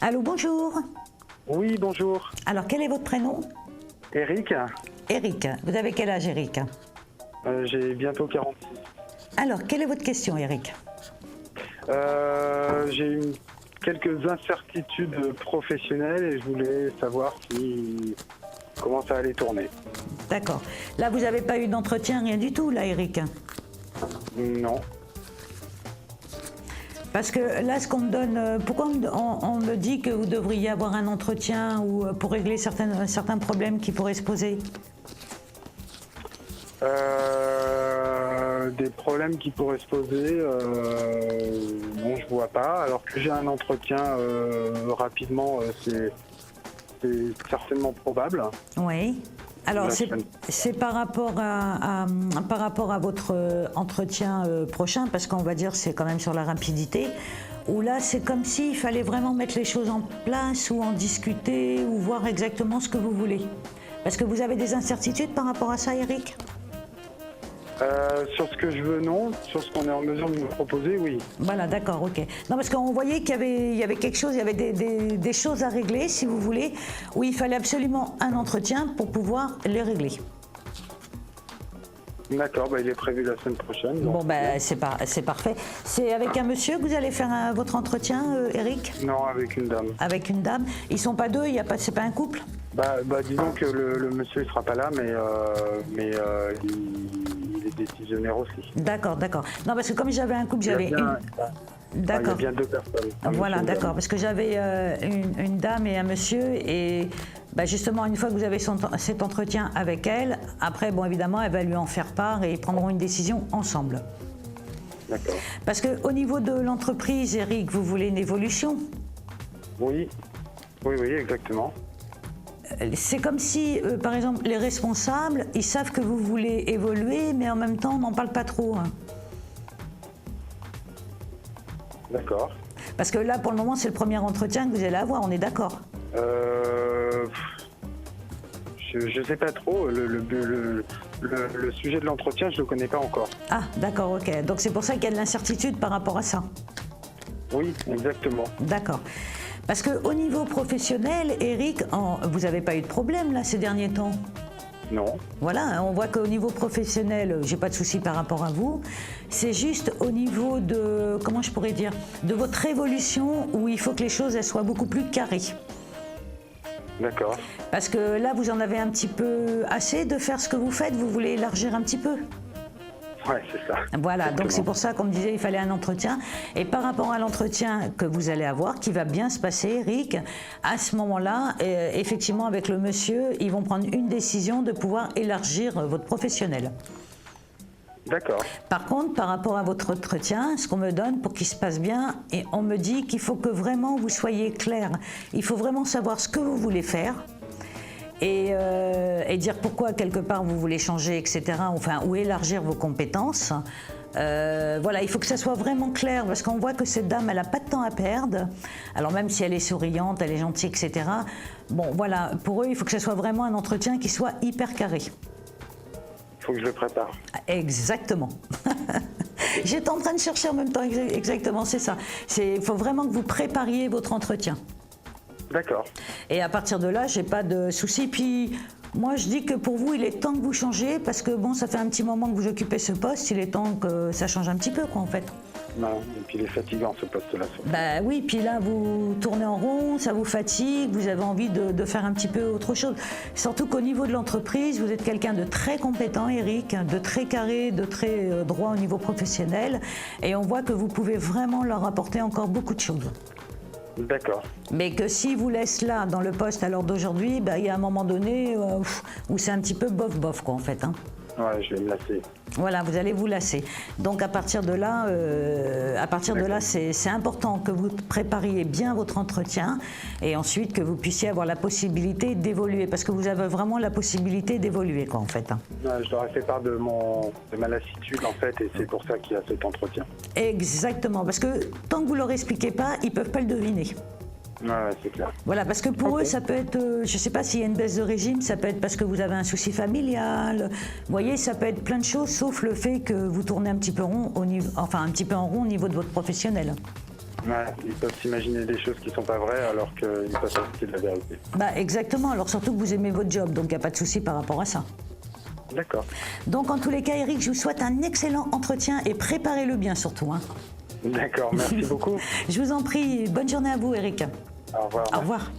Allô, bonjour. Oui, bonjour. Alors, quel est votre prénom? Eric, Eric. Vous avez quel âge, Eric? j'ai bientôt 46. Alors, quelle est votre question, Eric? J'ai eu quelques incertitudes professionnelles et je voulais savoir comment ça allait tourner. D'accord. Là, vous n'avez pas eu d'entretien, rien du tout, là, Eric? Non. Parce que là, ce qu'on me donne, pourquoi on me dit que vous devriez avoir un entretien ou pour régler certains problèmes qui pourraient se poser? Des problèmes qui pourraient se poser, non, je vois pas. Alors que j'ai un entretien rapidement, c'est certainement probable. Oui. Alors, La c'est semaine. par rapport à votre entretien prochain, parce qu'on va dire c'est quand même sur la rapidité, où là, c'est comme s'il fallait vraiment mettre les choses en place ou en discuter ou voir exactement ce que vous voulez. Parce que vous avez des incertitudes par rapport à ça, Eric? Sur ce que je veux, non. Sur ce qu'on est en mesure de me proposer, oui. Voilà, d'accord, ok. Non, parce qu'on voyait qu'il y avait quelque chose, il y avait des choses à régler, si vous voulez, où il fallait absolument un entretien pour pouvoir les régler. D'accord, il est prévu la semaine prochaine. Bon, donc, c'est parfait. C'est avec un monsieur que vous allez faire votre entretien, Eric? non, avec une dame. Avec une dame? Ils sont pas deux, c'est pas un couple? Disons que le monsieur ne sera pas là, mais il est décisionnaire aussi. D'accord, d'accord. Non, parce que comme j'avais un couple, j'avais une... Il y D'accord. a bien deux personnes. Voilà, d'accord, parce que j'avais une dame et un monsieur, et justement, une fois que vous avez cet entretien avec elle, après, bon, évidemment, elle va lui en faire part et ils prendront une décision ensemble. D'accord. Parce qu'au niveau de l'entreprise, Eric, vous voulez une évolution? Oui, exactement. C'est comme si, par exemple, les responsables, ils savent que vous voulez évoluer, mais en même temps, on n'en parle pas trop. Hein. D'accord. Parce que là, pour le moment, c'est le premier entretien que vous allez avoir, on est d'accord? Je sais pas trop. Le sujet de l'entretien, je le connais pas encore. Ah, d'accord, ok. Donc c'est pour ça qu'il y a de l'incertitude par rapport à ça. Oui, exactement. D'accord. Parce qu'au niveau professionnel, Eric, vous n'avez pas eu de problème là ces derniers temps? Non. Voilà, on voit qu'au niveau professionnel, j'ai pas de souci par rapport à vous. C'est juste au niveau de, comment je pourrais dire, de votre évolution où il faut que les choses elles soient beaucoup plus carrées. D'accord. Parce que là, vous en avez un petit peu assez de faire ce que vous faites, vous voulez élargir un petit peu. Ouais, c'est ça. Voilà, Exactement. donc c'est pour ça qu'on me disait qu'il fallait un entretien. Et par rapport à l'entretien que vous allez avoir, qui va bien se passer, Eric, à ce moment-là, effectivement, avec le monsieur, ils vont prendre une décision de pouvoir élargir votre professionnel. D'accord. Par contre, par rapport à votre entretien, ce qu'on me donne pour qu'il se passe bien, et on me dit qu'il faut que vraiment vous soyez clair. Il faut vraiment savoir ce que vous voulez faire. Et dire pourquoi quelque part vous voulez changer, etc., enfin, ou élargir vos compétences. Voilà, il faut que ça soit vraiment clair, parce qu'on voit que cette dame, elle n'a pas de temps à perdre. Alors même si elle est souriante, elle est gentille, etc., bon, voilà, pour eux, il faut que ça soit vraiment un entretien qui soit hyper carré. Il faut que je le prépare. Exactement. J'étais en train de chercher en même temps, exactement, c'est ça. Il faut vraiment que vous prépariez votre entretien. D'accord. Et à partir de là, j'ai pas de soucis. Puis moi, je dis que pour vous, il est temps que vous changez parce que bon, ça fait un petit moment que vous occupez ce poste. Il est temps que ça change un petit peu, quoi, en fait. Non, et puis il est fatigant ce poste-là. Oui, puis là, vous tournez en rond, ça vous fatigue, vous avez envie de faire un petit peu autre chose. Surtout qu'au niveau de l'entreprise, vous êtes quelqu'un de très compétent, Eric, de très carré, de très droit au niveau professionnel. Et on voit que vous pouvez vraiment leur apporter encore beaucoup de choses. D'accord. Mais que s'ils vous laissent là, dans le poste à l'heure d'aujourd'hui, il y a un moment donné où c'est un petit peu bof-bof, quoi, en fait. Hein. Ouais, je vais me lasser. Voilà, vous allez vous lasser. Donc à partir de là, c'est important que vous prépariez bien votre entretien et ensuite que vous puissiez avoir la possibilité d'évoluer, parce que vous avez vraiment la possibilité d'évoluer, quoi, en fait. Hein. Ouais, je leur ai fait part de ma lassitude, en fait, et c'est pour ça qu'il y a cet entretien. Exactement, parce que tant que vous leur expliquez pas, ils peuvent pas le deviner. Ouais, c'est clair. Voilà, parce que pour eux, ça peut être, je ne sais pas s'il y a une baisse de régime, ça peut être parce que vous avez un souci familial. Vous voyez, ça peut être plein de choses, sauf le fait que vous tournez un petit peu rond, un petit peu en rond au niveau de votre professionnel. Ouais, ils peuvent s'imaginer des choses qui sont pas vraies alors qu'ils peuvent penser de la vérité. Bah, exactement, alors surtout que vous aimez votre job, donc il n'y a pas de souci par rapport à ça. D'accord. Donc en tous les cas, Eric, je vous souhaite un excellent entretien et préparez-le bien surtout. Hein. D'accord, merci beaucoup. Je vous en prie, bonne journée à vous, Eric. Au revoir. Au revoir.